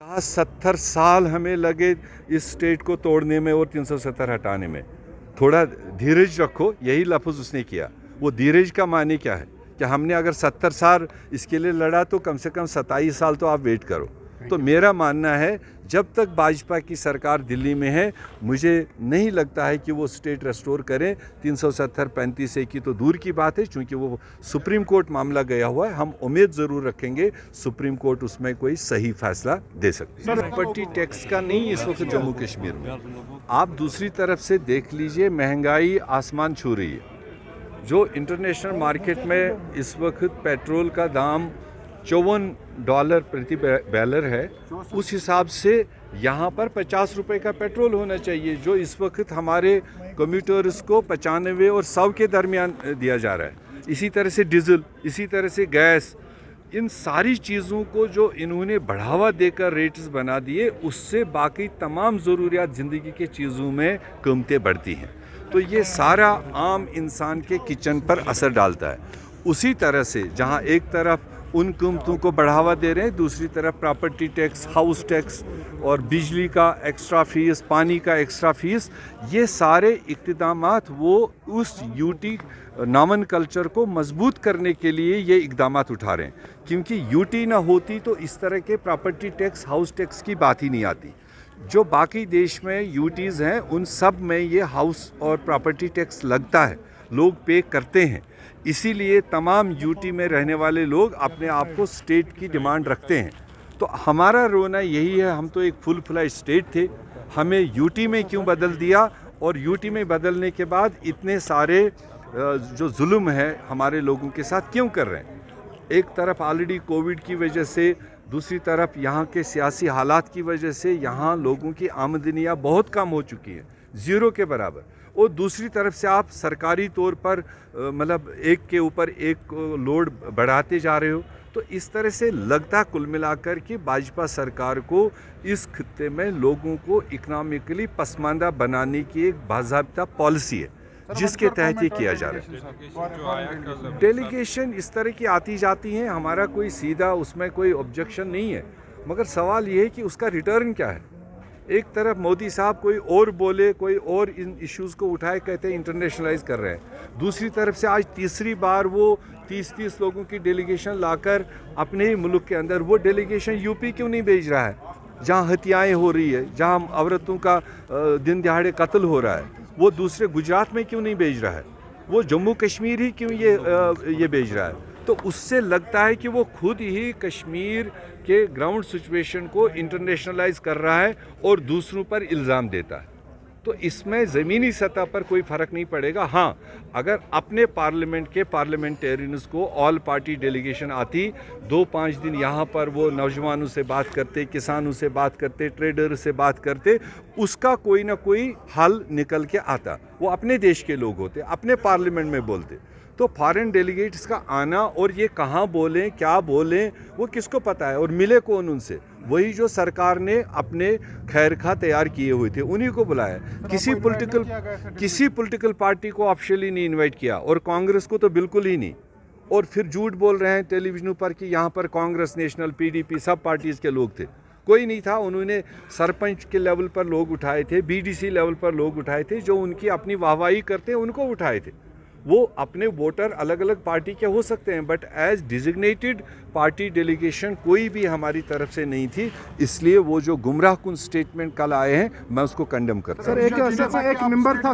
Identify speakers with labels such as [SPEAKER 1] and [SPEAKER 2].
[SPEAKER 1] कहा 70 साल हमें लगे इस स्टेट को तोड़ने में और 370 हटाने में। थोड़ा धीरज रखो, यही लफ्ज़ उसने किया। वो धीरज का माने क्या है कि हमने अगर 70 साल इसके लिए लड़ा तो कम से कम 27 साल तो आप वेट करो। तो मेरा मानना है जब तक भाजपा की सरकार दिल्ली में है, मुझे नहीं लगता है कि वो स्टेट रेस्टोर करें। 370 35 की तो दूर की बात है, क्योंकि वो सुप्रीम कोर्ट मामला गया हुआ है। हम उम्मीद ज़रूर रखेंगे सुप्रीम कोर्ट उसमें कोई सही फैसला दे सकती है। प्रॉपर्टी टैक्स का नहीं इस वक्त जम्मू कश्मीर में। आप दूसरी तरफ से देख लीजिए, महंगाई आसमान छू रही है। जो इंटरनेशनल मार्केट में इस वक्त पेट्रोल का दाम $54 प्रति बैरल है, उस हिसाब से यहाँ पर 50 रुपए का पेट्रोल होना चाहिए, जो इस वक्त हमारे कम्यूटर्स को 95 और 100 के दरमियान दिया जा रहा है। इसी तरह से डीजल, इसी तरह से गैस, इन सारी चीज़ों को जो इन्होंने बढ़ावा देकर रेट्स बना दिए, उससे बाकी तमाम ज़रूरियात ज़िंदगी के चीज़ों में कीमतें बढ़ती हैं। तो ये सारा आम इंसान के किचन पर असर डालता है। उसी तरह से जहाँ एक तरफ उन कीमतों को बढ़ावा दे रहे हैं, दूसरी तरफ प्रॉपर्टी टैक्स, हाउस टैक्स और बिजली का एक्स्ट्रा फीस, पानी का एक्स्ट्रा फीस, ये सारे इक़दामात वो उस यूटी नामन कल्चर को मजबूत करने के लिए ये इक़दामात उठा रहे हैं। क्योंकि यूटी ना होती तो इस तरह के प्रॉपर्टी टैक्स, हाउस टैक्स की बात ही नहीं आती। जो बाकी देश में यूटीज़ हैं, उन सब में ये हाउस और प्रॉपर्टी टैक्स लगता है, लोग पे करते हैं। इसीलिए तमाम यूटी में रहने वाले लोग अपने आप को स्टेट की डिमांड रखते हैं। तो हमारा रोना यही है, हम तो एक फुल फ्लैश स्टेट थे, हमें यूटी में क्यों बदल दिया, और यूटी में बदलने के बाद इतने सारे जो जुल्म है हमारे लोगों के साथ क्यों कर रहे हैं। एक तरफ ऑलरेडी कोविड की वजह से, दूसरी तरफ यहाँ के सियासी हालात की वजह से यहाँ लोगों की आमदनियाँ बहुत कम हो चुकी हैं, ज़ीरो के बराबर। और दूसरी तरफ से आप सरकारी तौर पर मतलब एक के ऊपर एक लोड बढ़ाते जा रहे हो। तो इस तरह से लगता कुल मिलाकर कि भाजपा सरकार को इस खित्ते में लोगों को इकनॉमिकली पसमानदा बनाने की एक बाज़ाब्ता पॉलिसी है, जिसके तहत ये किया जा रहा है। डेलीगेशन इस तरह की आती जाती हैं, हमारा कोई सीधा उसमें कोई ऑब्जेक्शन नहीं है, मगर सवाल ये है कि उसका रिटर्न क्या है। एक तरफ मोदी साहब कोई और बोले, कोई और इन इश्यूज़ को उठाए, कहते हैं इंटरनेशनलाइज कर रहे हैं। दूसरी तरफ से आज तीसरी बार वो 30-30 लोगों की डेलीगेशन लाकर अपने ही मुल्क के अंदर, वो डेलीगेशन यूपी क्यों नहीं भेज रहा है, जहाँ हत्याएं हो रही है, जहाँ औरतों का दिन दिहाड़े कत्ल हो रहा है, वो दूसरे गुजरात में क्यों नहीं भेज रहा है, वो जम्मू कश्मीर ही क्यों ये भेज रहा है। तो उससे लगता है कि वो खुद ही कश्मीर के ग्राउंड सिचुएशन को इंटरनेशनलाइज कर रहा है और दूसरों पर इल्ज़ाम देता है। तो इसमें ज़मीनी सतह पर कोई फ़र्क नहीं पड़ेगा। हाँ, अगर अपने पार्लियामेंट के पार्लियामेंटेरियंस को ऑल पार्टी डेलीगेशन आती, 2-5 दिन यहाँ पर वो नौजवानों से बात करते, किसानों से बात करते, ट्रेडर से बात करते, उसका कोई ना कोई हल निकल के आता। वो अपने देश के लोग होते, अपने पार्लियामेंट में बोलते। तो फॉरेन डेलीगेट्स का आना और ये कहाँ बोलें, क्या बोलें, वो किसको पता है, और मिले कौन उनसे? वही जो सरकार ने अपने खैरखा तैयार किए हुए थे, उन्हीं को बुलाया। किसी पॉलिटिकल पार्टी को ऑफिशियली नहीं इनवाइट किया, और कांग्रेस को तो बिल्कुल ही नहीं। और फिर झूठ बोल रहे हैं टेलीविजनों पर कि यहाँ पर कांग्रेस, नेशनल, पीडीपी, सब पार्टीज़ के लोग थे। कोई नहीं था। उन्होंने सरपंच के लेवल पर लोग उठाए थे, बीडीसी लेवल पर लोग उठाए थे, जो उनकी अपनी वाहवाही करते हैं उनको उठाए थे। वो अपने वोटर अलग अलग पार्टी के हो सकते हैं, but as designated party delegation कोई भी हमारी तरफ से नहीं थी। इसलिए वो जो गुमराहकुन स्टेटमेंट कल आए हैं, मैं उसको कंडेम करता हूँ।
[SPEAKER 2] सर, एक मेंबर था